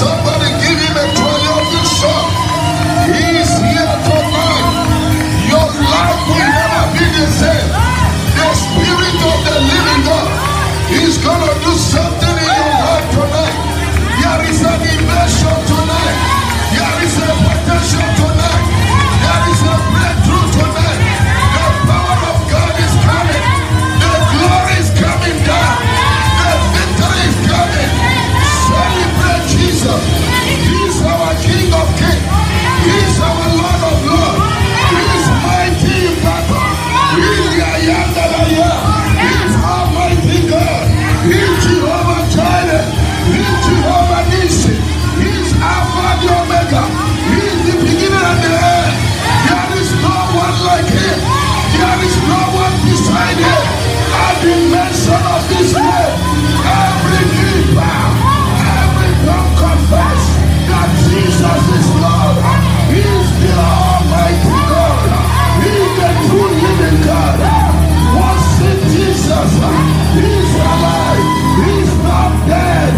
Somebody give him a triumphant shout. He is here tonight. Your life will never be the same. The Spirit of the living God is going to do something in your life tonight. There is an invasion tonight. There is a potential tonight. There is a breakthrough tonight. The power of God is coming. The glory is coming down. The victory is coming. Celebrate Jesus. He is our King of Kings. He is our Lord of Lords. He is mighty in battle. He is the I am that I am. He is Almighty God. He is Jehovah Jireh. He is Jehovah Nissi. He is Alpha the Omega. He is the beginning and the end. There is no one like him. There is no one beside him. At the mention of his name, every knee bow, every tongue confess that Jesus is Lord. He is the Almighty God. He is the true living God. Worship Jesus. He is alive. He is not dead.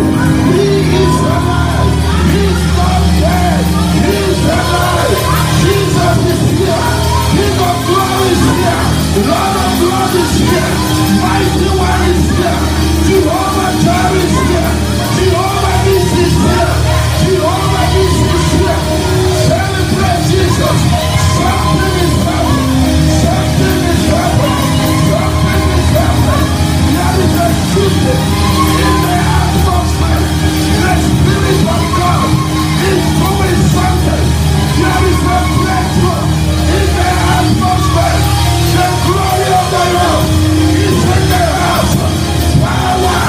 He is alive. He is not dead. He is alive. Jesus is here. King of glory is here. Lord of Lord is here. Mighty one is here. Jehovah Jireh is here. Jehovah Nissi is here. Jehovah Nissi is here. Celebrate Jesus. Something is happening. Something is happening. Something is happening. There is a shifting in the atmosphere. The Spirit of God is doing something. There is a breakthrough in the atmosphere. The glory of the Lord is in the house. Power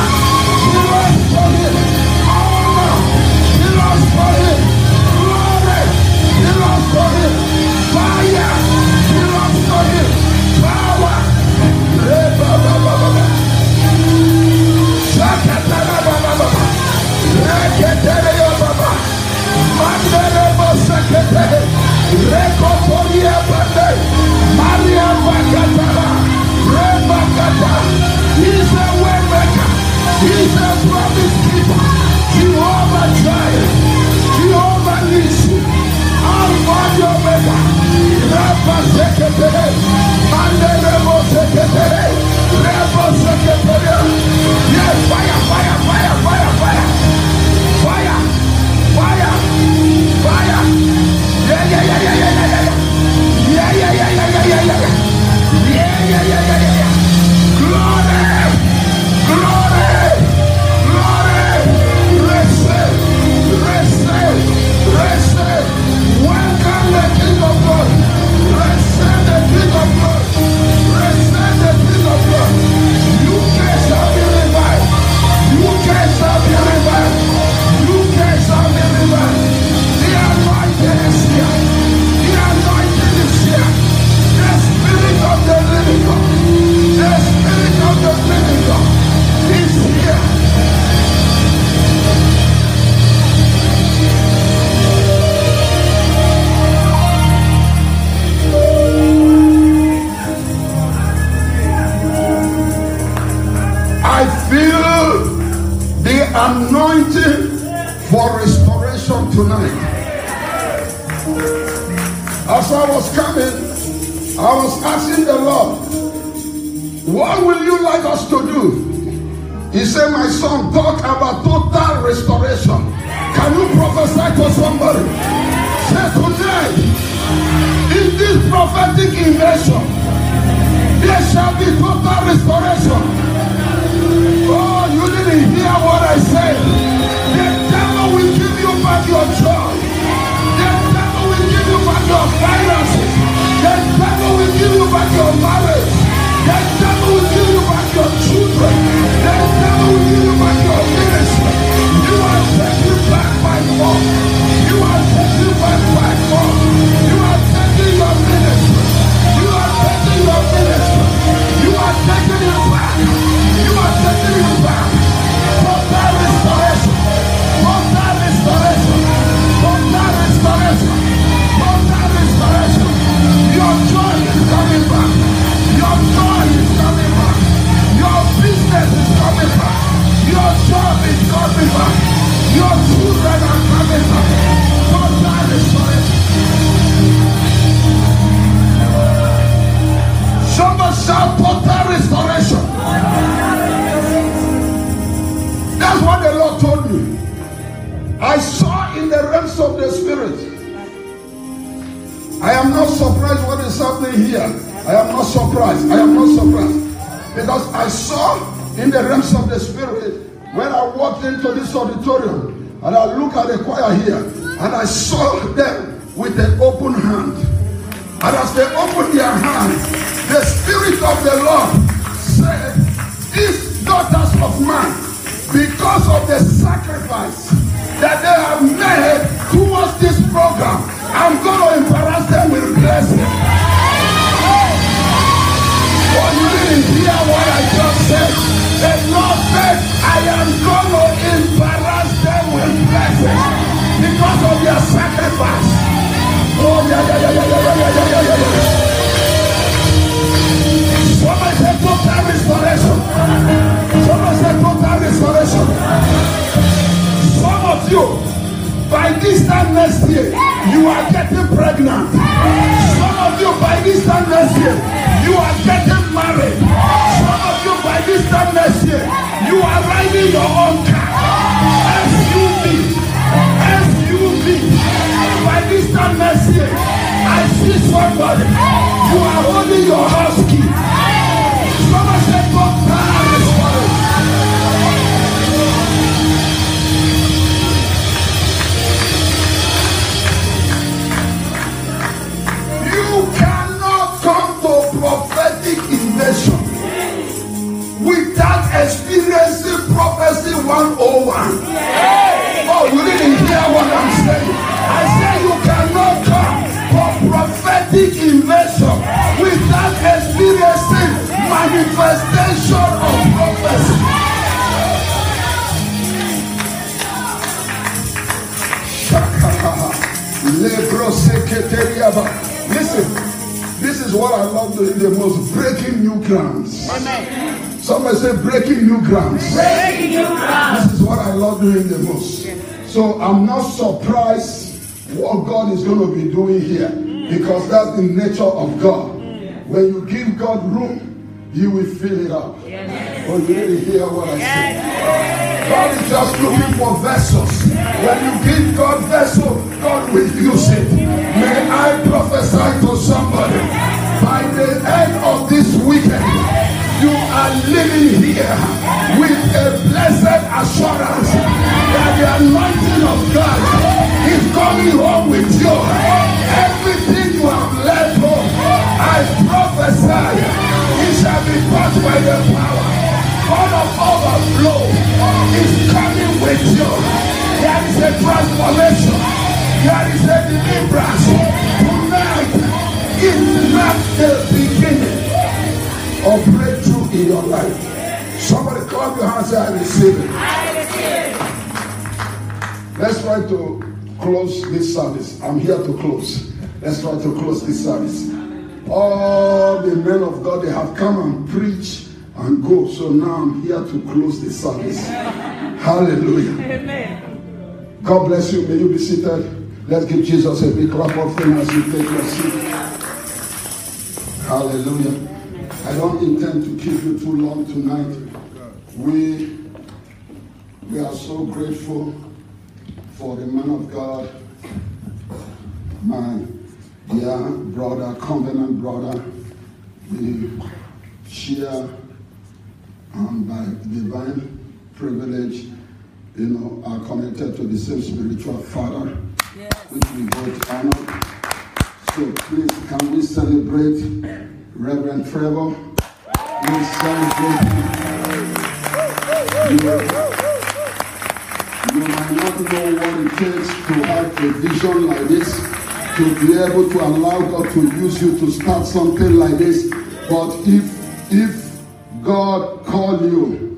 belongs for him. Honor belongs for him. Glory belongs for him. Fire belongs for him. Power. He's a way maker. He's a promise keeper. Jehovah Jireh. Jehovah Nissi. Alpha the Omega. Reba Sekete. Mande Rebo Sekete. Rebo Sekete. Yes, fire, fire, fire, fire, fire. Fire, fire, fire. Yeah, yeah, yeah, yeah, yeah, yeah, yeah. Yeah, yeah, yeah, yeah, yeah, yeah, yeah. Yeah, yeah, yeah, yeah, yeah, yeah. Glory, glory, glory. Receive, receive, receive. Welcome the King of Glory. Receive the King of Glory. Receive the King of Glory. You guys shall be revived. You guys shall be revived. You guys shall be revived. The anointing is here. The anointing is here. The Spirit of the living God. The Spirit of the living God is here. I feel the anointing for restoration tonight. As I was coming, I was asking the Lord, what will you like us to do? He said, my son, talk about total restoration. Can you prophesy to somebody? Say tonight, in this prophetic invasion, there shall be total restoration. Oh, you didn't hear what I said. The devil will give you back your joy. The devil will give you back your finances. The devil will give you back your marriage. The devil will give you back your children. The devil will give you back your ministry. You are taking back by force. You are taking back by force. You are taking your ministry. You are taking your ministry. You are taking it back. You are taking it back. Total restoration. in the realms of the spirit. I am not surprised what is happening here. I am not surprised. I am not surprised. Because I saw in the realms of the spirit when I walked into this auditorium and I look at the choir here and I saw them with an open hand. And as they opened their hands, the Spirit of the Lord said, these daughters of man, because of the sacrifice that they have made towards this program, I'm going to embarrass them with blessing. But you didn't hear what I just said. The Lord said, I am going to embarrass them with blessing because of their sacrifice. Oh, yeah. Somebody say total restoration. Somebody say total restoration. Some of you, by this time next year, you are getting pregnant. Some of you, by this time next year, you are getting married. Some of you, by this time next year, you are riding your own car. SUV. By this time next year, I see somebody. You are holding your house key. Somebody say, God, you cannot come to prophetic invasion without experiencing prophecy 101. Oh, you didn't hear what I'm saying. I say you cannot come for prophetic invasion without experiencing manifestation of prophecy. Listen, this is what I love doing the most, breaking new grounds. Amen. Somebody say breaking new grounds. Breaking new grounds. This is what I love doing the most. So I'm not surprised what God is going to be doing here, because that's the nature of God. When you give God room, He will fill it up. Oh, you didn't hear what I said. God is just looking for vessels. When you give God vessel, God will use it. May I prophesy to somebody, by the end of this weekend, you are living here with a blessed assurance that the anointing of God is coming home with you. Everything you have left home, I prophesy, it shall be brought by the power. God of overflow is coming with you. There is a transformation. There is a deliverance. Tonight is not the beginning of breakthrough in your life. Somebody clap your hands and say, I receive it. Let's try to close this service. I'm here to close. Let's try to close this service. All the men of God, they have come and preach and go. So now I'm here to close this service. Hallelujah. Amen. God bless you. May you be seated. Let's give Jesus a big clap of thanks as you take your seat. Hallelujah. I don't intend to keep you too long tonight. We are so grateful for the man of God, my dear brother, covenant brother. We share by divine privilege, are connected to the same spiritual father, which we both honor. So please, can we celebrate Reverend Trevor? Please celebrate him. You might not know what it takes to have a vision like this, to be able to allow God to use you to start something like this. But if God called you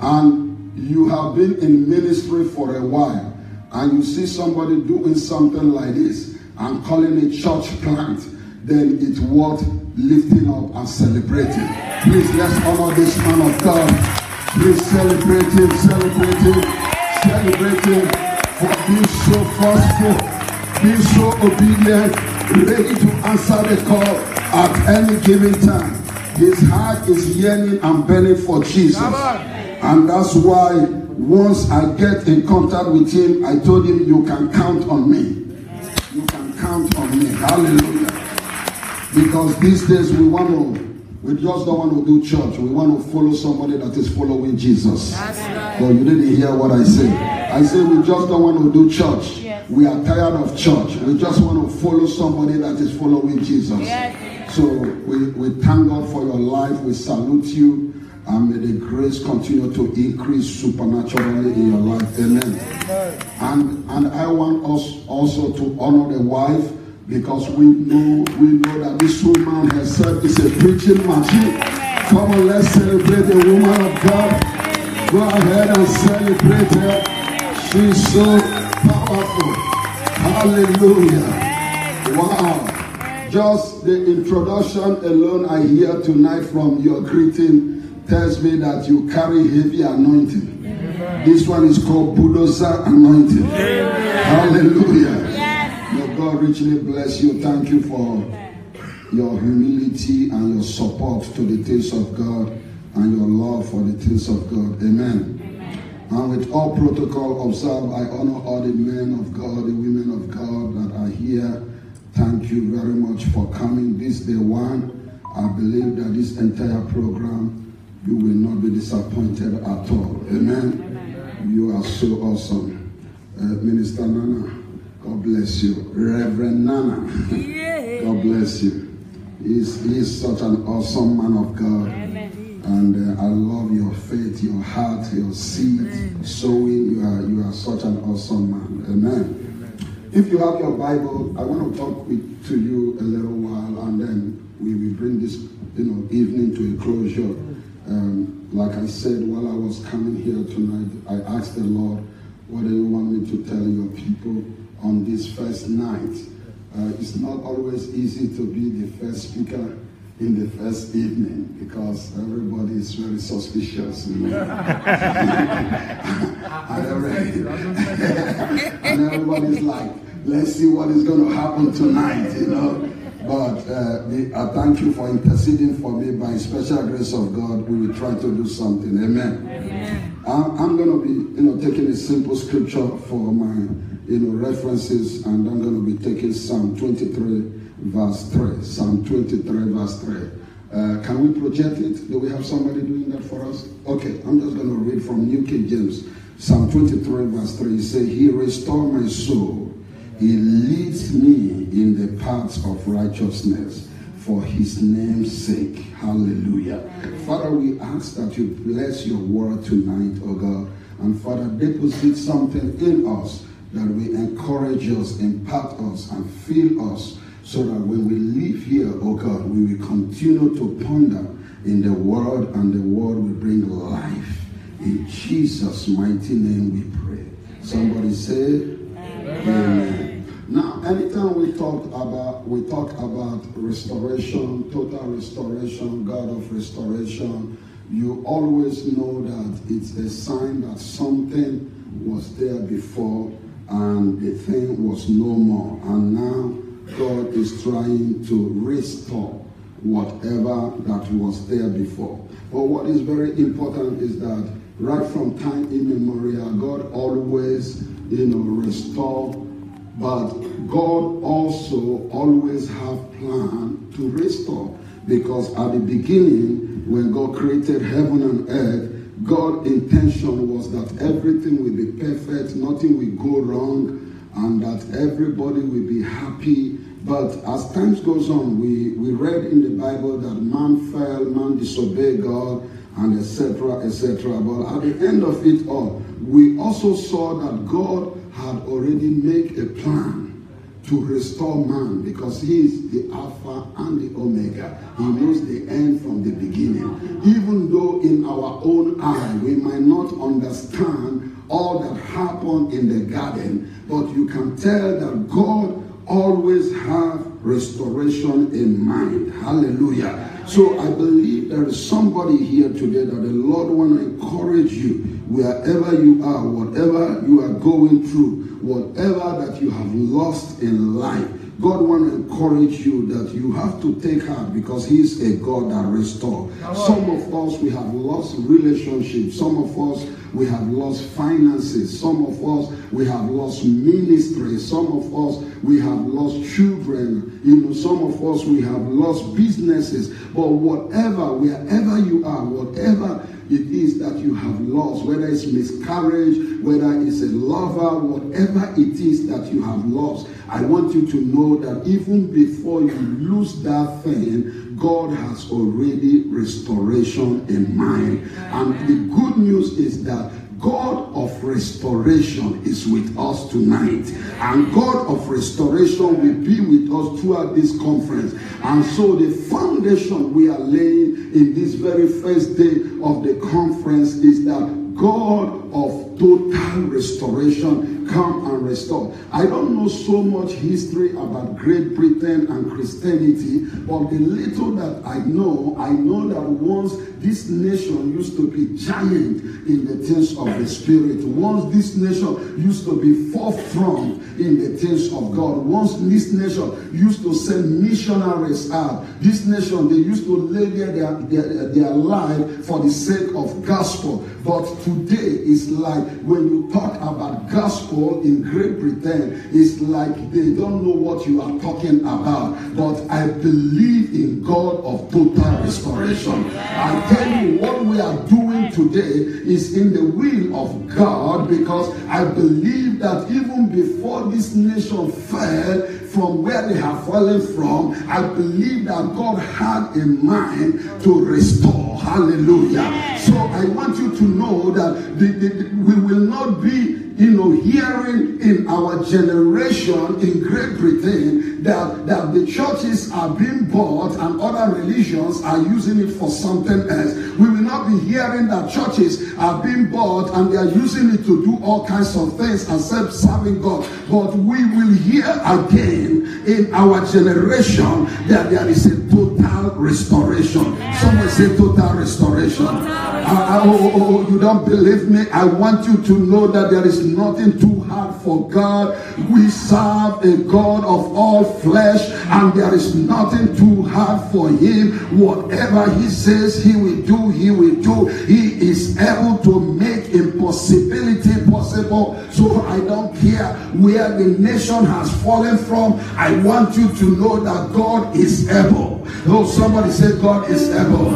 and you have been in ministry for a while and you see somebody doing something like this and calling it church plant, then it's worth lifting up and celebrating. Please, let's honor this man of God. Please celebrate him for being so forceful, being so obedient, ready to answer the call at any given time. His heart is yearning and burning for Jesus. And that's why Once I get in contact with him, I told him, you can count on me. You can count on me. Hallelujah. Because these days we just don't want to do church. We want to follow somebody that is following Jesus. Right. But you didn't hear what I said. I said we just don't want to do church. Yes. We are tired of church. We just want to follow somebody that is following Jesus. Yes. So we thank God for your life. We salute you. And may the grace continue to increase supernaturally in your life. Amen. And I want us also to honor the wife, because we know that this woman herself is a preaching machine. Come on, let's celebrate the woman of God. Go ahead and celebrate her. She's so powerful. Hallelujah. Wow. Just the introduction alone I hear tonight from your greeting tells me that you carry heavy anointing. Amen. This one is called bulldozer anointing. Amen. Hallelujah. Yes. May God richly bless you. Thank you for your humility and your support to the things of God and your love for the things of God. Amen. Amen. And with all protocol observed, I honor all the men of God, the women of God that are here. Thank you very much for coming this day one. I believe that this entire program, you will not be disappointed at all. Amen. Amen. You are so awesome. Minister Nana, God bless you. Reverend Nana, God bless you. He is such an awesome man of God. Amen. And I love your faith, your heart, your seed, sowing. You are such an awesome man. Amen. If you have your Bible, I want to talk to you a little while, and then we will bring this evening to a closure. Like I said, while I was coming here tonight, I asked the Lord, what do you want me to tell your people on this first night? It's not always easy to be the first speaker in the first evening, because everybody is very suspicious. And everybody's like, let's see what is going to happen tonight, But I thank you for interceding for me. By special grace of God, we will try to do something. Amen. Amen. I'm going to be, taking a simple scripture for my, references, and I'm going to be taking Psalm 23, verse 3. Psalm 23, verse 3. Can we project it? Do we have somebody doing that for us? Okay, I'm just going to read from New King James. Psalm 23, verse 3. It says, He restored my soul. He leads me in the paths of righteousness for his name's sake. Hallelujah. Father, we ask that you bless your word tonight, oh God. And Father, deposit something in us that will encourage us, impact us, and fill us, so that when we leave here, oh God, we will continue to ponder in the word, and the word will bring life. In Jesus' mighty name we pray. Somebody say, Amen. Now, anytime we talk about restoration, total restoration, God of restoration, you always know that it's a sign that something was there before and the thing was no more. And now God is trying to restore whatever that was there before. But what is very important is that right from time immemorial, God always, restore. But God also always have plan to restore, because at the beginning, when God created heaven and earth, God's intention was that everything will be perfect, nothing will go wrong, and that everybody will be happy. But as time goes on, we read in the Bible that man fell, man disobeyed God, and etc., etc. But at the end of it all, we also saw that God had already made a plan to restore man, because he is the Alpha and the Omega. He knows the end from the beginning. Even though in our own eye we might not understand all that happened in the garden, but you can tell that God always have restoration in mind. Hallelujah. So I believe there is somebody here today that the Lord want to encourage you, wherever you are, whatever you are going through, whatever that you have lost in life. God want to encourage you that you have to take heart, because he is a God that restores. Some of us, we have lost relationships. Some of us we have lost finances. Some of us, we have lost ministry. Some of us, we have lost children. Some of us, we have lost businesses. But whatever, wherever you are, whatever it is that you have lost, whether it's miscarriage, whether it's a lover, whatever it is that you have lost, I want you to know that even before you lose that thing, God has already restoration in mind. And the good news is that God of restoration is with us tonight. And God of restoration will be with us throughout this conference. And so the foundation we are laying in this very first day of the conference is that God of total restoration come and restore. I don't know so much history about Great Britain and Christianity, but the little that I know that once this nation used to be giant in the things of the Spirit. Once this nation used to be forefront in the things of God. Once this nation used to send missionaries out. This nation, they used to lay their life for the sake of gospel. But today, it's like when you talk about gospel in Great Britain, it's like they don't know what you are talking about. But I believe in God of total restoration. I tell you, what we are doing today is in the will of God, because I believe that even before this nation fell from where they have fallen from, I believe that God had in mind to restore. Hallelujah. So I want you to know that we will not be hearing in our generation in Great Britain that the churches are being bought and other religions are using it for something else. We will not be hearing that churches are being bought and they are using it to do all kinds of things except serving God. But we will hear again in our generation that there is a total restoration. Someone say total restoration. You don't believe me? I want you to know that there is nothing too hard for God. We serve a God of all flesh, and there is nothing too hard for him. Whatever he says he will do, he will do. He is able to make impossibility possible. So I don't care where the nation has fallen from. I want you to know that God is able. Oh, somebody say God is able.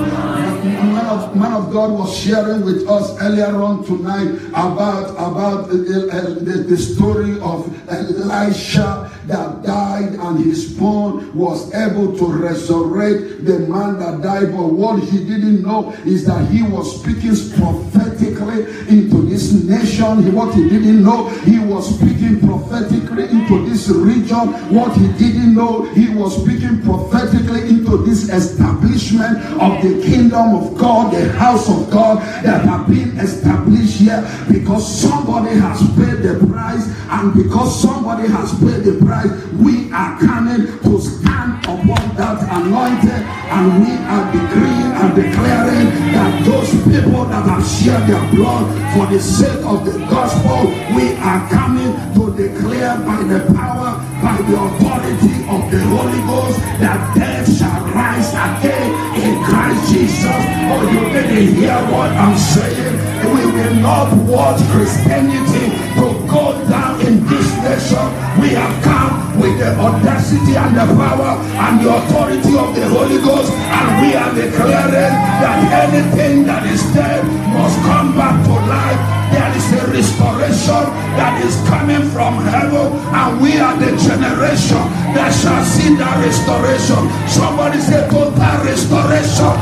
Man of God was sharing with us earlier on tonight about the story of Elisha that died, and his bone was able to resurrect the man that died. But what he didn't know is that he was speaking prophetically into this nation. What he didn't know, he was speaking prophetically into this region. What he didn't know, he was speaking prophetically into this establishment of the kingdom of God, the house of God that have been established here, because somebody has paid the price. And because somebody has paid the price, we are coming to stand upon that anointing, and we are decreeing and declaring that those people that have shed their blood for the sake of the gospel, we are coming to declare by the power, by the authority of the Holy Ghost, that death shall rise again in Christ Jesus. Oh, you didn't hear what I'm saying? We will not watch Christianity to go down in this nation. We have come with the audacity and the power and the authority of the Holy Ghost, and we are declaring that anything that is dead must come back to life. There is a restoration that is coming from heaven, and we are the generation that shall see that restoration. Somebody say total restoration.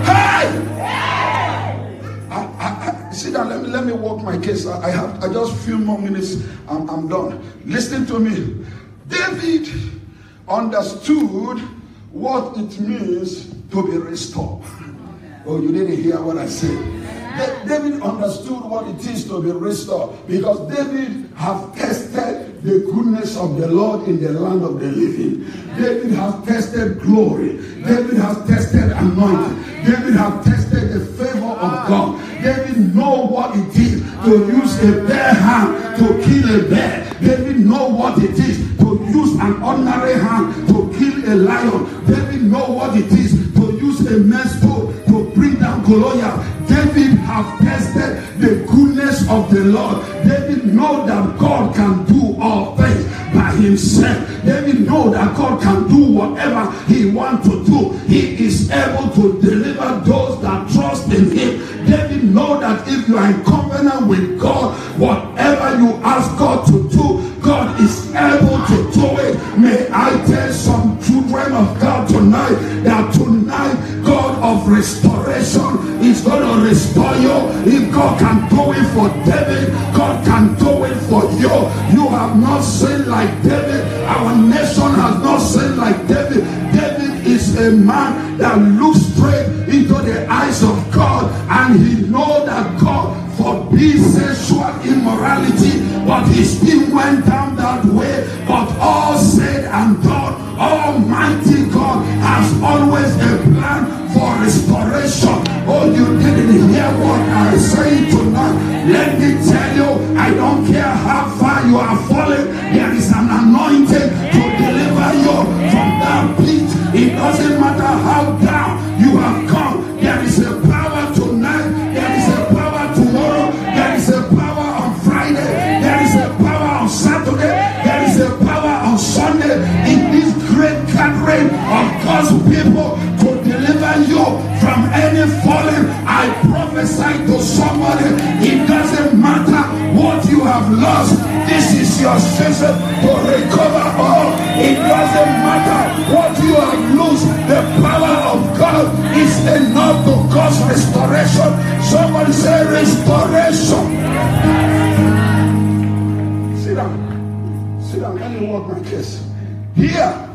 Hey! Sit down, let me walk my case. I just a few more minutes, I'm done. Listen to me. David understood what it means to be restored. Oh, you didn't hear what I said. David understood what it is to be restored, because David have tested the goodness of the Lord in the land of the living. David has tested glory. David has tested anointing. David has tested the favor of God. David know what it is to use a bare hand to kill a bear. David know what it is to use an ordinary hand to kill a lion. David know what it is to use a man's sword to bring down and Goliath, David have tested the goodness of the Lord. David know that God can do all things by himself. David know that God can do whatever he wants to do. He is able to deliver those that trust in him. David know that if you are in covenant with God, whatever you ask God to do, God is able to do it. May I tell some children of God tonight that tonight God of restoration is going to restore you. If God can do it for David, God can do it for you. You have not sinned like David. Our nation has not sinned like David. David is a man that looks straight into the eyes of God, and he knows that God forbids sexual immorality, but he still went down that way. But all said and done, Almighty God has always a plan for restoration. Oh, you didn't hear what I say tonight. Let me tell you, I don't care how far you are falling, there is an anointing to deliver you from that pit. It doesn't matter how down you have come, there is a power tonight, there is a power tomorrow, there is a power on Friday, there is a power on Saturday, there is a power on Sunday in this great gathering of God's people to deliver you from any falling. I prophesy to somebody, it doesn't matter what you have lost, this is your season to recover all. It doesn't matter what you have lost, the power of God is enough to cause restoration. Somebody say restoration. Sit down, let me work my case. Here,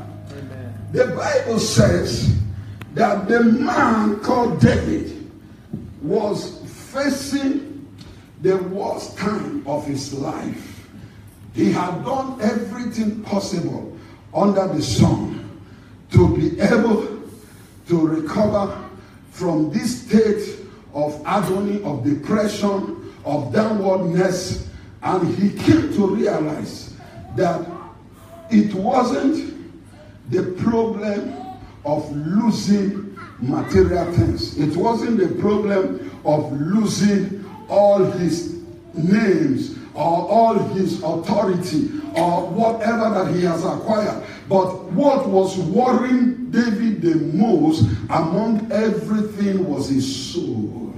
the Bible says that the man called David was facing the worst time of his life. He had done everything possible under the sun to be able to recover from this state of agony, of depression, of downwardness, and he came to realize that it wasn't the problem of losing material things. It wasn't the problem of losing all his names or all his authority or whatever that he has acquired. But what was worrying David the most among everything was his soul.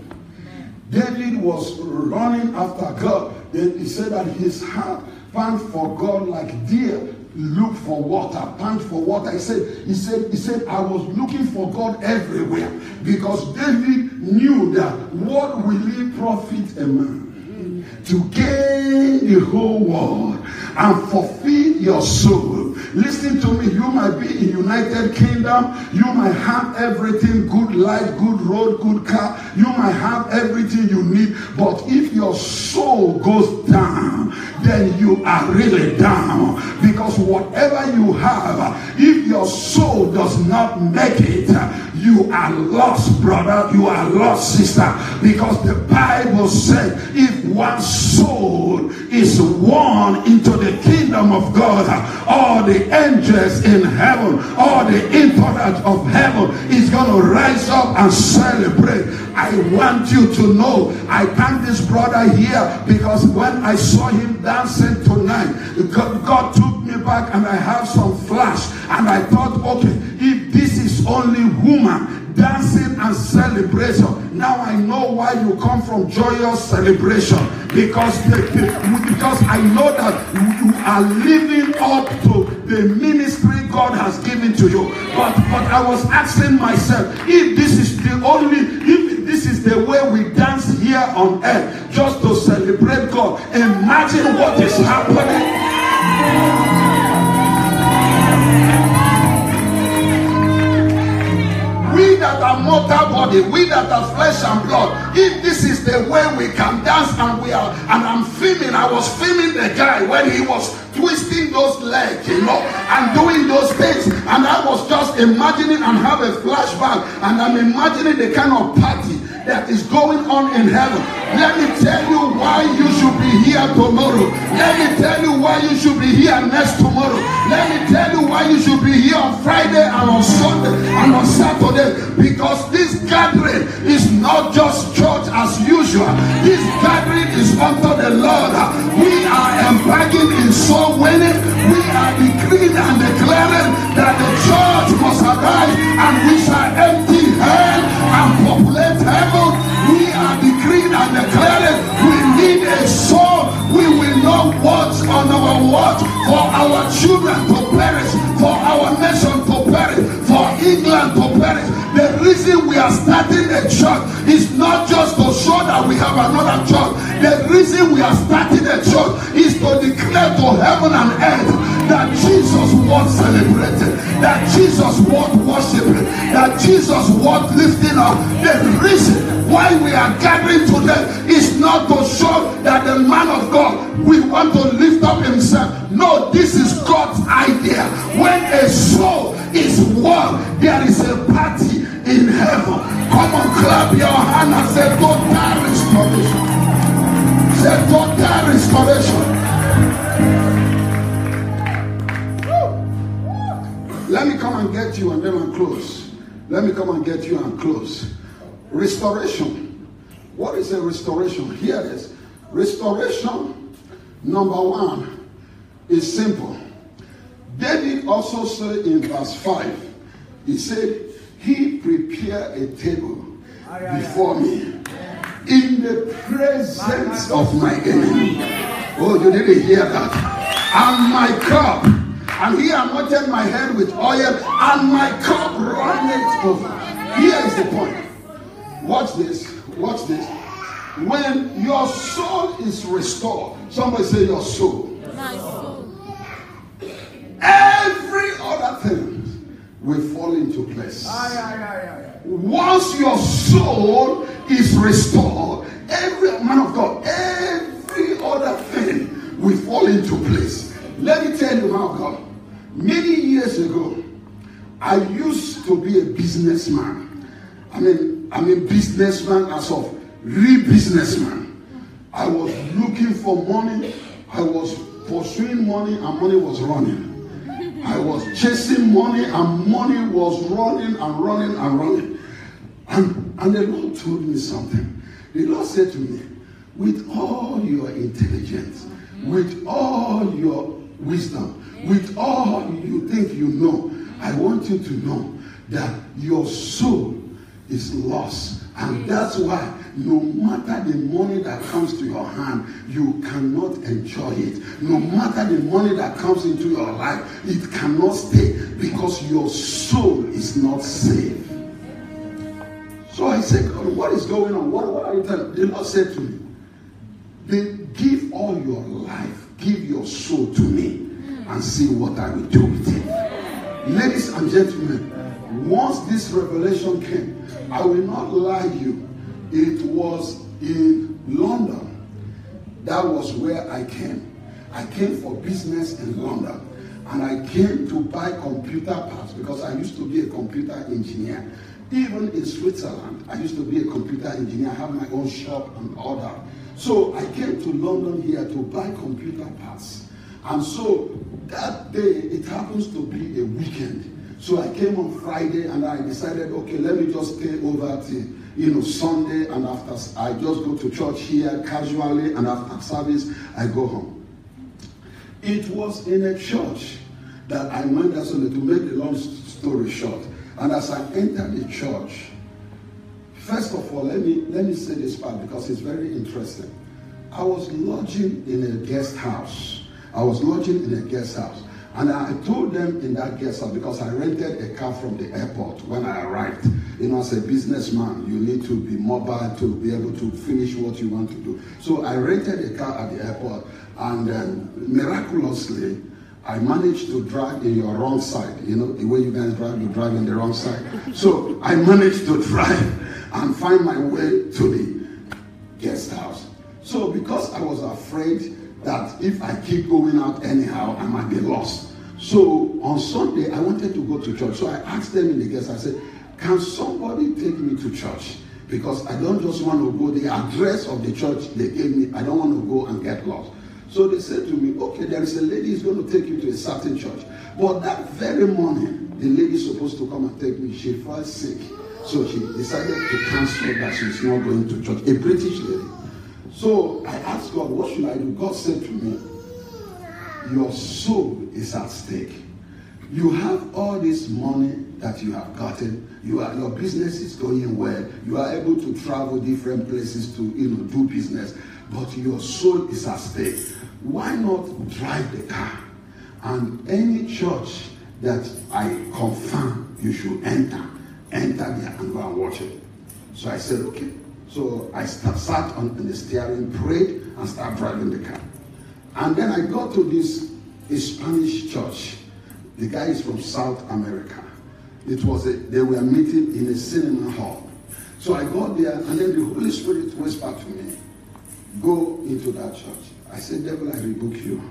David was running after God. Then he said that his heart pant for God like deer look for water, pant for water. He said, I was looking for God everywhere, because David knew that what will it profit a man to gain the whole world and fulfill your soul? Listen to me, you might be in United Kingdom, you might have everything, good life, good road, good car, you might have everything you need, but if your soul goes down, then you are really down. Because whatever you have, if your soul does not make it, you are lost, brother, you are lost, sister. Because the Bible said, if one soul is won into the kingdom of God, all the angels in heaven, all the entourage of heaven is going to rise up and celebrate. I want you to know, I thank this brother here, because when I saw him dancing tonight, God took me back and I have some flash, and I thought, okay, if this is only woman dancing and celebration, now I know why you come from joyous celebration, because I know that you are living up to the ministry God has given to you. But I was asking myself, if this is the way we dance here on earth just to celebrate God, imagine what is happening. We that are mortal body, we that are flesh and blood, if this is the way we can dance, and I'm filming, I was filming the guy when he was twisting those legs, and doing those things, and I was just imagining and have a flashback, and I'm imagining the kind of party that is going on in heaven. Let me tell you why you should be here tomorrow. Let me tell you why you should be here next tomorrow. Let me tell you why why you should be here on Friday and on Sunday and on Saturday. Because this gathering is not just church as usual. This gathering is unto the Lord. We are embarking in soul winning. We are decreeing and declaring that the church must arise and we shall empty hell and populate heaven. We are decreeing and declaring we need a soul. We will not watch on our watch for our children to perish, for our nation to perish, for England to perish. The reason we are starting a church is not just to show that we have another church. The reason we are starting a church is to declare to heaven and earth that Jesus was celebrated, that Jesus was worshipped, that Jesus was lifting up. The reason why we are gathering today is not to show that the man of God, we want to lift up himself. No, this is God's idea. When a soul is won, there is a party in heaven. Come on, clap your hand and say total restoration. Say total restoration. Let me come and get you and then I'll close. Let me come and get you and close. Restoration. What is a restoration? Here it is. Restoration, number one, is simple. David also said in verse 5, he said, he prepared a table before me in the presence of my enemy. Oh, you didn't hear that? And my cup, and he anointed my head with oil, and my cup runneth over. Here is the point. Watch this. Watch this. When your soul is restored, somebody say your soul. My soul. Every other thing will fall into place. Once your soul is restored, every man of God, every other thing will fall into place. Let me tell you how God. Many years ago, I used to be a businessman. I'm a businessman as of real businessman. I was looking for money. I was pursuing money and money was running. I was chasing money and money was running and running and running. And the Lord told me something. The Lord said to me, with all your intelligence, with all your wisdom, with all you think you know, I want you to know that your soul is lost. And that's why no matter the money that comes to your hand, you cannot enjoy it. No matter the money that comes into your life, it cannot stay because your soul is not safe. So I said, God, what is going on? What are you telling me? The Lord said to me, give all your life, give your soul to me and see what I will do with it. Ladies and gentlemen, once this revelation came, I will not lie to you. It was in London. That was where I came. I came for business in London. And I came to buy computer parts because I used to be a computer engineer. Even in Switzerland, I used to be a computer engineer. I have my own shop and all that. So I came to London here to buy computer parts. And so that day, it happens to be a weekend. So I came on Friday and I decided, okay, let me just stay over till, Sunday, and after I just go to church here casually, and after service, I go home. It was in a church that I went there, so to make the long story short. And as I entered the church, first of all, let me say this part because it's very interesting. I was lodging in a guest house. And I told them in that guest house, because I rented a car from the airport when I arrived. As a businessman, you need to be mobile to be able to finish what you want to do. So I rented a car at the airport, and miraculously, I managed to drive in your wrong side. The way you guys drive, you drive in the wrong side. So I managed to drive and find my way to the guest house. So because I was afraid that if I keep going out anyhow, I might be lost. So on Sunday, I wanted to go to church. So I asked them in the guest, I said, can somebody take me to church? Because I don't just want to go, the address of the church they gave me, I don't want to go and get lost. So they said to me, okay, there is a lady who's going to take you to a certain church. But that very morning, the lady supposed to come and take me, she fell sick. So she decided to cancel that she's not going to church. A British lady. So I asked God, what should I do? God said to me, your soul is at stake. You have all this money that you have gotten. Your business is going well. You are able to travel different places to do business. But your soul is at stake. Why not drive the car? And any church that I confirm you should enter there and go and watch it. So I said, okay. So I sat on the steering, prayed, and started driving the car. And then I got to this Spanish church. The guy is from South America. They were meeting in a cinema hall. So I got there, and then the Holy Spirit whispered to me, go into that church. I said, devil, I rebuke you.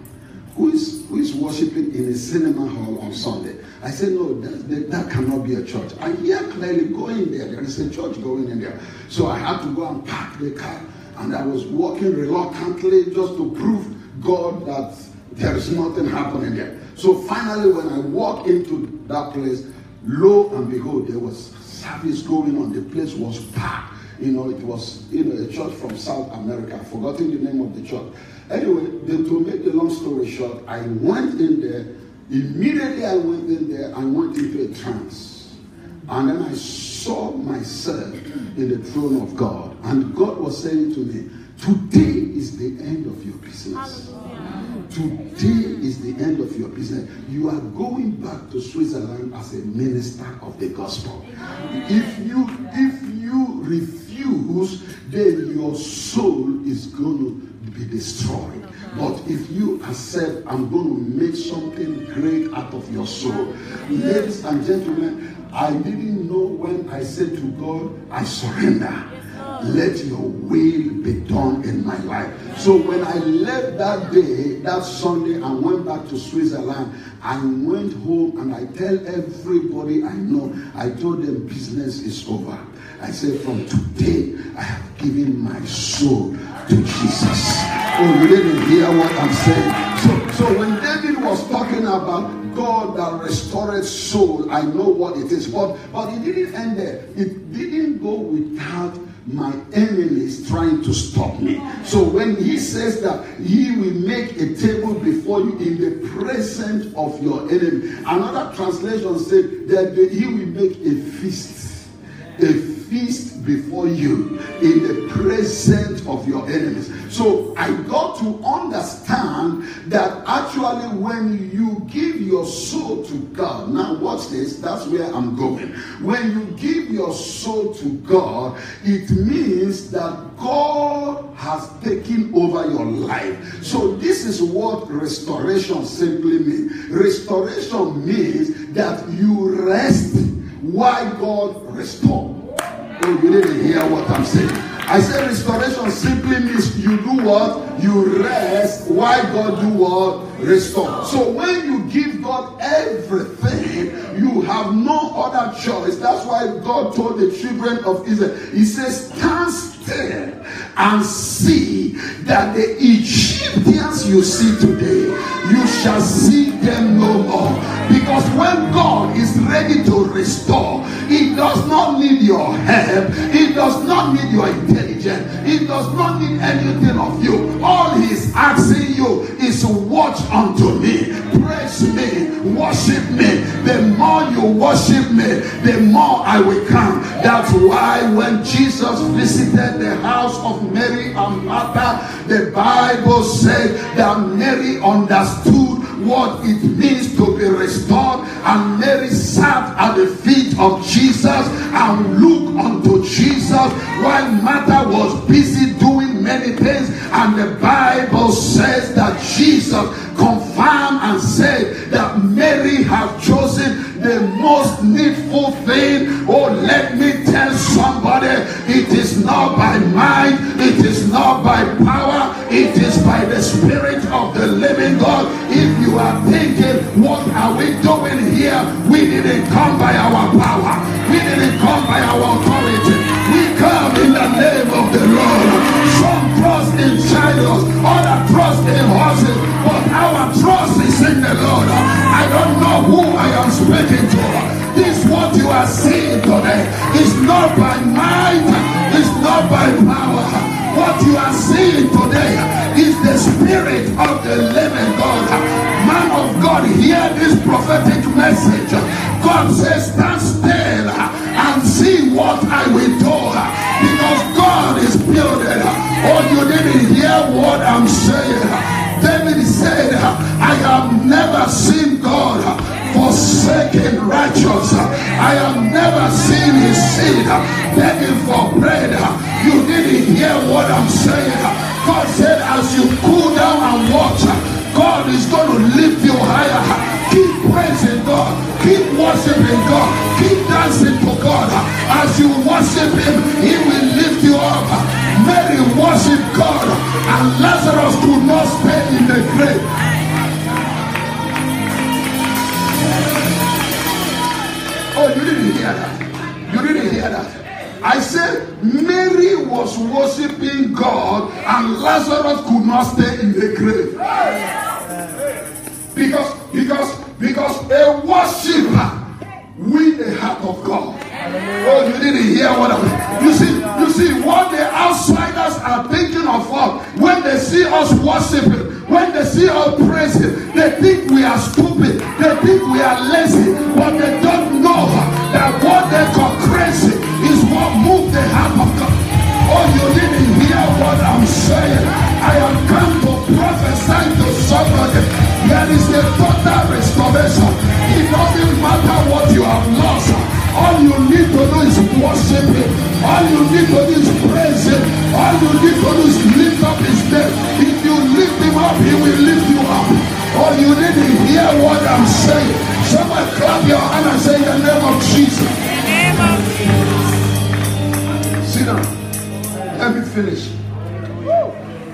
Who is worshiping in a cinema hall on Sunday? I said, no, that cannot be a church. I hear clearly, go in there. There is a church going in there. So I had to go and park the car. And I was walking reluctantly just to prove God that there is nothing happening there. So finally, when I walked into that place, lo and behold, there was service going on. The place was packed. It was a church from South America. I've forgotten the name of the church. Anyway, to make the long story short, I went in there. Immediately I went in there, I went into a trance. And then I saw myself in the throne of God. And God was saying to me, today is the end of your business. Today is the end of your business. You are going back to Switzerland as a minister of the gospel. If you refuse, then your soul is going to be destroyed. But if you accept, I'm going to make something great out of your soul. Ladies and gentlemen, I didn't know when I said to God, I surrender. Let your will be done in my life. So when I left that day, that Sunday, and went back to Switzerland, I went home and I tell everybody I know, I told them business is over. I said, from today, I have given my soul to Jesus. Oh, you didn't hear what I'm saying? So when David was talking about God that restored soul, I know what it is. But it didn't end there. It didn't go without my enemies trying to stop me. So when he says that he will make a table before you in the presence of your enemy, another translation said that he will make a feast before you in the presence of your enemies. So I got to understand that actually when you give your soul to God, now watch this, that's where I'm going. When you give your soul to God, it means that God has taken over your life. So this is what restoration simply means. Restoration means that you rest while God restores. Oh, you didn't hear what I'm saying. I said restoration simply means you do what? You rest while God do what? Restore. So when you give God everything, you have no other choice. That's why God told the children of Israel, he says, stand still and see that the Egyptians you see today, you shall see them no more. Because when God is ready to restore, he does not need your help. He does not need your intelligence. He does not need anything of you. All he is asking you is to watch unto me, praise me, worship me. The more you worship me, the more I will come. That's why when Jesus visited the house of Mary and Martha, the Bible said that Mary understood what it means to be restored, and Mary sat at the feet of Jesus and looked unto Jesus while Martha was busy doing many things. And the Bible says that Jesus confirmed come and say that Mary has chosen the most needful thing. Oh, let me tell somebody, it is not by might, it is not by power, it is by the Spirit of the living God. If you are thinking, what are we doing here? We didn't come by our power, we didn't come by our authority, we come in the name of the Lord. Some trust in chariots, others trust in horses, but our trust is in the Lord. I don't know who I am speaking to. This what you are seeing today is not by might, it's not by power. What you are seeing today is the Spirit of the living God. Man of God, hear this prophetic message. God says, stand still and see what I will do, because God is building. Oh, you didn't hear what I'm saying. David said, I have never seen God forsaken righteous. I have never seen his seed begging for bread. You didn't hear what I'm saying. God said, as you cool down and watch, God is going to lift you higher. Keep praising God, keep worshiping God, keep dancing for God. As you worship him, he will lift you up. Mary worshiped God, and Lazarus could not stay in the grave. Oh, you didn't hear that. You didn't hear that. I said Mary was worshiping God and Lazarus could not stay in the grave. Because a worshiper wins the heart of God. Oh, you didn't hear what I'm saying. You see what the outsiders are thinking of us when they see us worshiping, when they see us praising. They think we are stupid, they think we are lazy, but they don't know that what they call crazy is what moved the heart of God. Oh, you didn't hear what I'm saying. I have come to prophesy to somebody. There is a total restoration. It doesn't matter what you have lost. All you need to do is worship him. All you need to do is praise him. All you need to do is lift up his name. If you lift him up, he will lift you up. Oh, you didn't hear what I'm saying. Someone clap your hand and say, in the name of Jesus. In the name of Jesus. Sit down. Let me finish.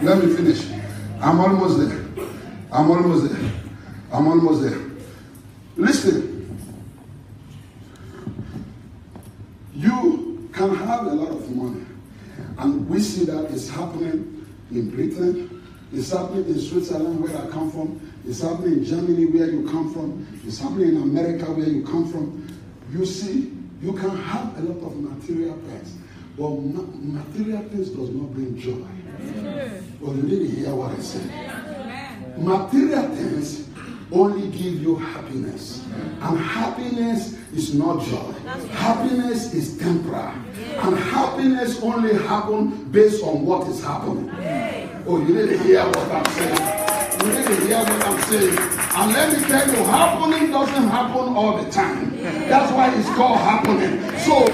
Let me finish. I'm almost there. I'm almost there. I'm almost there. Listen. You can have a lot of money. And we see that it's happening in Britain. It's happening in Switzerland, where I come from. It's happening in Germany, where you come from. It's happening in America, where you come from. You see, you can have a lot of material things. But material things does not bring joy. Well, you didn't hear what I said. Material things only give you happiness. And happiness is not joy. Happiness is temporal. And happiness only happens based on what is happening. Oh, you didn't hear what I'm saying. You didn't hear what I'm saying. And let me tell you, happening doesn't happen all the time. That's why it's called happening. So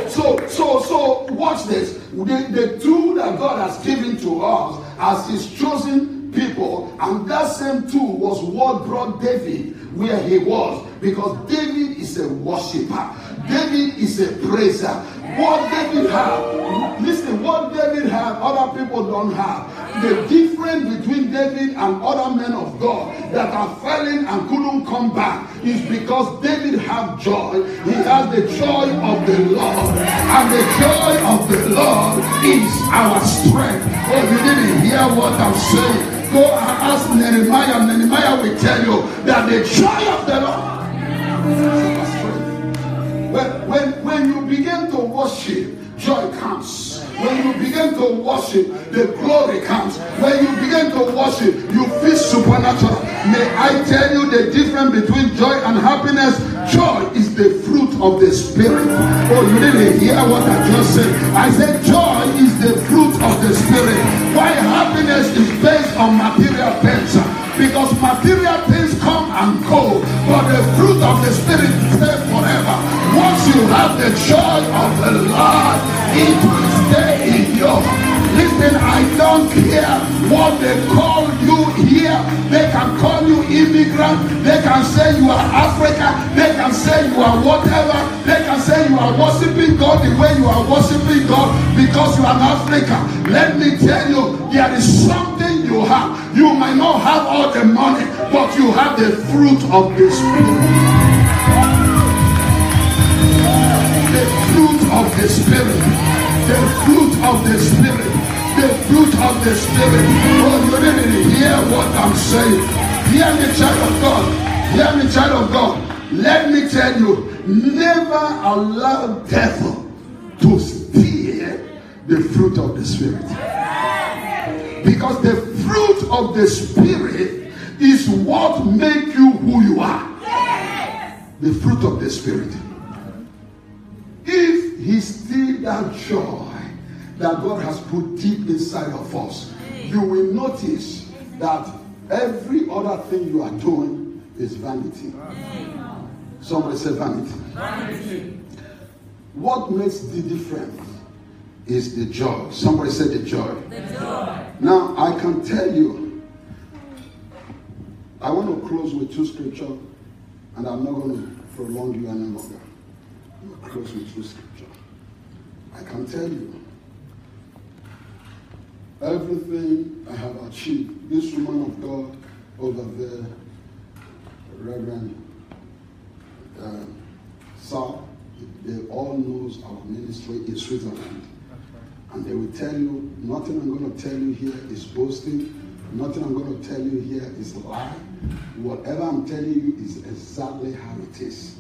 watch this. The tool that God has given to us as his chosen people, and that same tool was what brought David where he was, because David is a worshiper. David is a praiser. What David had, listen, what David had, other people don't have. The difference between David and other men of God that are fallen and couldn't come back is because David had joy. He has the joy of the Lord, and the joy of the Lord is our strength. Oh, you didn't hear what I'm saying? Go and ask Nehemiah. Nehemiah will tell you that the joy of the Lord is our strength. When you begin to worship, joy comes. When you begin to worship, the glory comes. When you begin to worship, you feel supernatural. May I tell you the difference between joy and happiness? Joy is the fruit of the Spirit. Oh, you didn't hear what I just said. I said joy is the fruit of the Spirit. Why happiness is based on material things? Because material things come and go, but the fruit of the Spirit stays forever. Once you have the joy of the Lord, it will stay in you. Listen, I don't care what they call you here. They can call you even immigrant, they can say you are Africa, they can say you are whatever, they can say you are worshiping God the way you are worshiping God because you are an African. Let me tell you, there is something you have. You might not have all the money, but you have the fruit of the Spirit. The fruit of the Spirit. The fruit of the Spirit. The fruit of the Spirit. Oh, you didn't hear what I'm saying. Hear me, child of God. Hear me, child of God. Let me tell you, never allow devil to steal the fruit of the Spirit. Because the fruit of the Spirit is what makes you who you are. The fruit of the Spirit. If he steals that joy that God has put deep inside of us, you will notice that every other thing you are doing is vanity. Somebody say vanity. Vanity. What makes the difference is the joy. Somebody say the joy. The joy. Now I can tell you, I want to close with two scriptures, and I'm not going to prolong you any longer. I'm close with two scripture. I can tell you, everything I have achieved, this woman of God over there, Reverend Saul, they all knows our ministry in Switzerland. And they will tell you, nothing I'm going to tell you here is boasting. Nothing I'm going to tell you here is lie. Whatever I'm telling you is exactly how it is.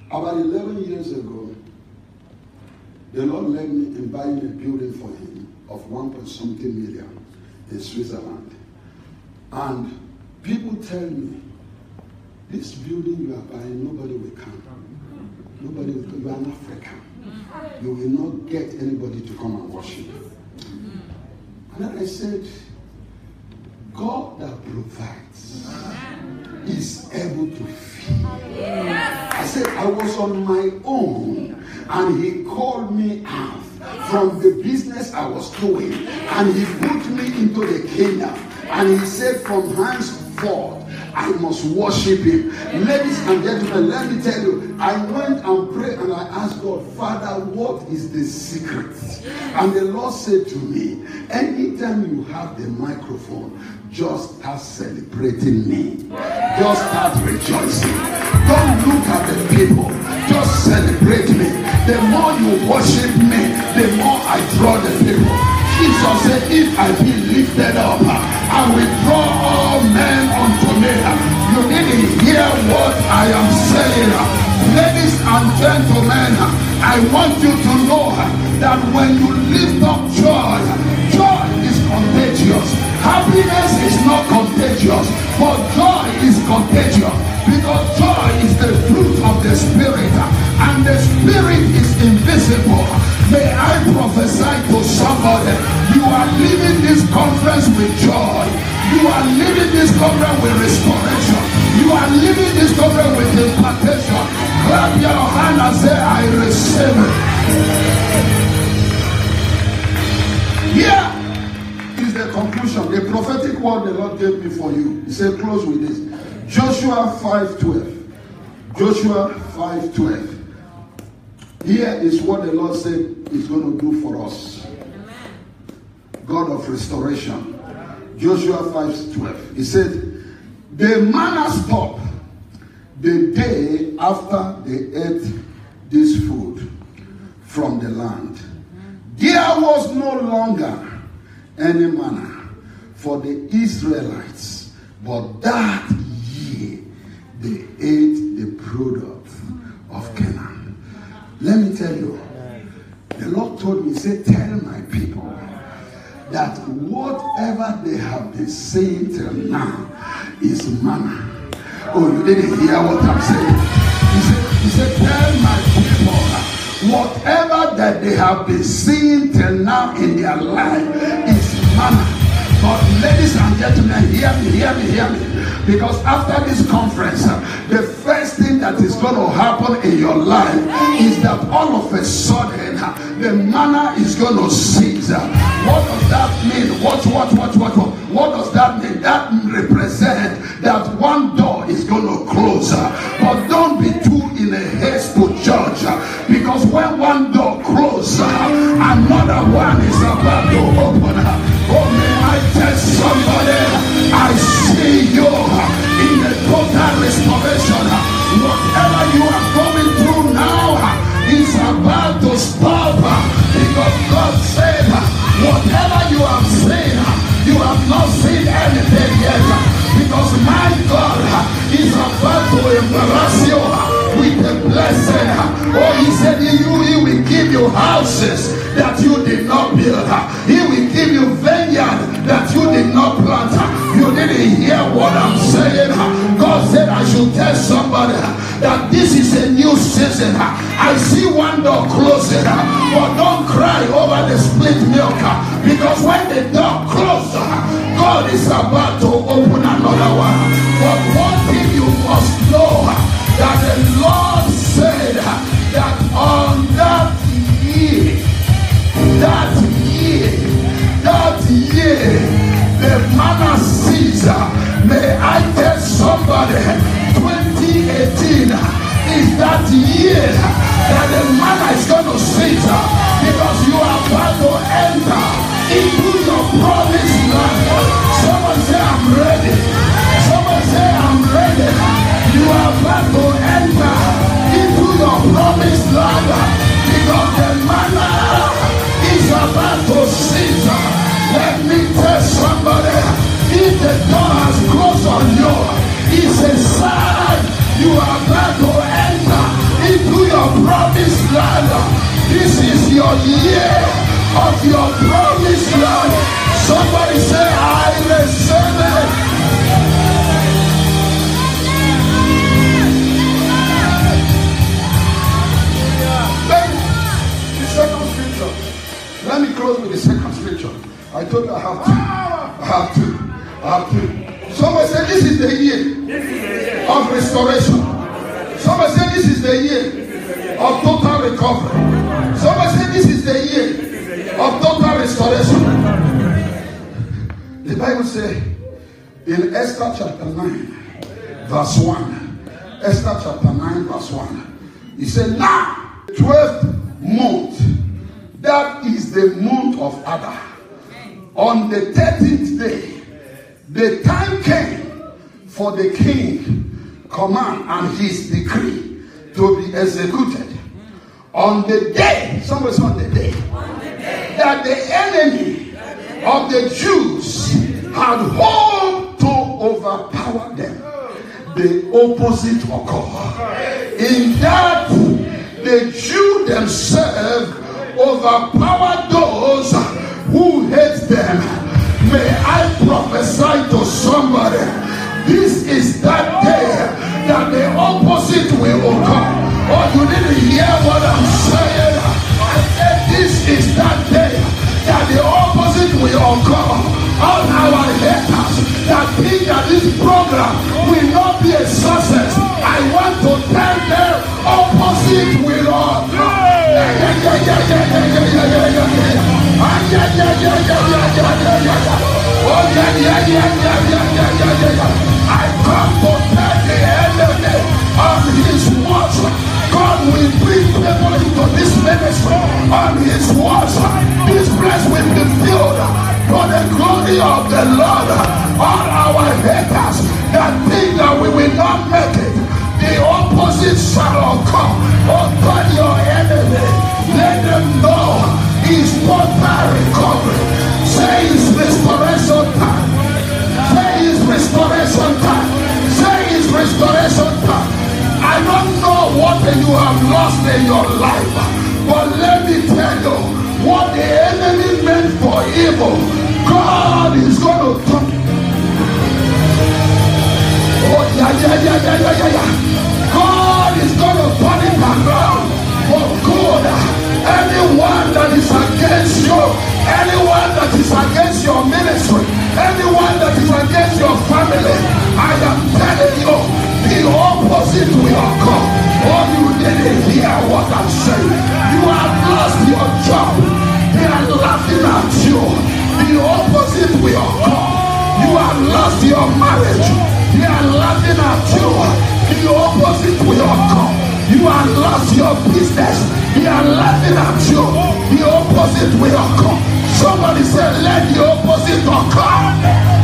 About 11 years ago, the Lord led me in buying a building for him of 1.something million in Switzerland. And people tell me, this building you are buying, nobody will come. Nobody will come. You are an African. You will not get anybody to come and worship. And then I said, God that provides is able to feed. I said, I was on my own, and he called me out from the business I was doing, and he put me into the kingdom. And he said, from henceforth, I must worship him. Ladies and gentlemen, let me tell you, I went and prayed and I asked God, Father, what is the secret? And the Lord said to me, anytime you have the microphone, just start celebrating me. Just start rejoicing. Don't look at the people. Just celebrate me. The more you worship me, the more I draw the people. Jesus said, if I be lifted up, I will draw all men unto me. You didn't hear what I am saying. Ladies and gentlemen, I want you to know that when you lift up joy, joy is contagious. Happiness is not contagious, but joy is contagious. Because joy is the fruit of the Spirit, and the Spirit is invisible. May I prophesy to somebody, you are leaving this conference with joy. You are leaving this conference with restoration. You are leaving this conference with impartation. Clap your hand and say, I receive it. Here is the conclusion. The prophetic word the Lord gave me for you. He said, close with this. Joshua 5:12. Joshua 5:12. Here is what the Lord said He's going to do for us. God of restoration. Joshua 5:12. He said, the manna stopped the day after they ate this food from the land. There was no longer any manna for the Israelites, but that year they ate the product of Canaan. Let me tell you, the Lord told me, he said, tell my people that whatever they have been saying till now is manna. Oh, you didn't hear what I'm saying. He said, tell my people, whatever that they have been seeing till now in their life is manna. But ladies and gentlemen, hear me. Because after this conference, the first next thing that is going to happen in your life is that all of a sudden the manna is going to cease. What does that mean? What does that mean? That represents that one door is going to close. But don't be too in a haste to judge, because when one door closes, another one is about to open. Oh, may I tell somebody, I see you in a total restoration. Whatever you are going through now is about to stop, because God said, whatever you have seen, you have not seen anything yet, because my God is about to embarrass you with a blessing. Oh, he said he will give you houses that you did not build. He will give you vineyard that you did not plant. You didn't hear what I'm saying. God said I should tell somebody that this is a new season. I see one door closing, but don't cry over the split milk, because when the door closes, God is about to open another one. But one thing you must know, that the Lord said that on that year, the manna season, may I tell somebody, 2018 is that year that the manna is going to cease, because you are about to enter into your promised land. Someone say, I'm ready. Someone say, I'm ready. You are about to enter into your promised land, because the manna is about to cease. Let me tell somebody, if the door has closed on you, it's a sign you are about to enter into your promised land. This is your year of your promised land. Somebody say, I receive it. The second scripture. Let me close with the second scripture. I told you I have to. Somebody say this is the year of restoration. Somebody say this is the year of total recovery. Somebody say this is the year of total restoration. The Bible says in Esther chapter 9 verse 1. Esther chapter 9 verse 1. He said, now 12th month, that is the month of Adar. On the 13th day, the time came for the king command and his decree to be executed. On the day, somebody said on the day, that the enemy of the Jews had hoped to overpower them, the opposite occurred. In that, the Jews themselves overpowered those who hate them. May I prophesy to somebody, this is that day that the opposite will occur. Oh, you didn't hear what I'm saying? I said this is that day that the opposite will occur. All our haters that think that this program will not be a success, I want to tell them opposite will occur. I come to tell the enemy on his watch, God will bring people into this ministry on his watch. This place will be filled for the glory of the Lord. All our haters that think that we will not make it, the opposite shall occur. Open your enemy. Let them know it's total recovery. Say it's restoration time. Say it's restoration time. Say it's restoration time. I don't know what you have lost in your life, but let me tell you, what the enemy meant for evil, God is going to turn. Oh, yeah. God is going to turn it around for good. Anyone that is against you, anyone that is against your ministry, anyone that is against your family, I am telling you, the opposite will marriage, they are laughing at you. The opposite will come. You are lost your business. They are laughing at you. The opposite will come. Somebody said, let the opposite occur.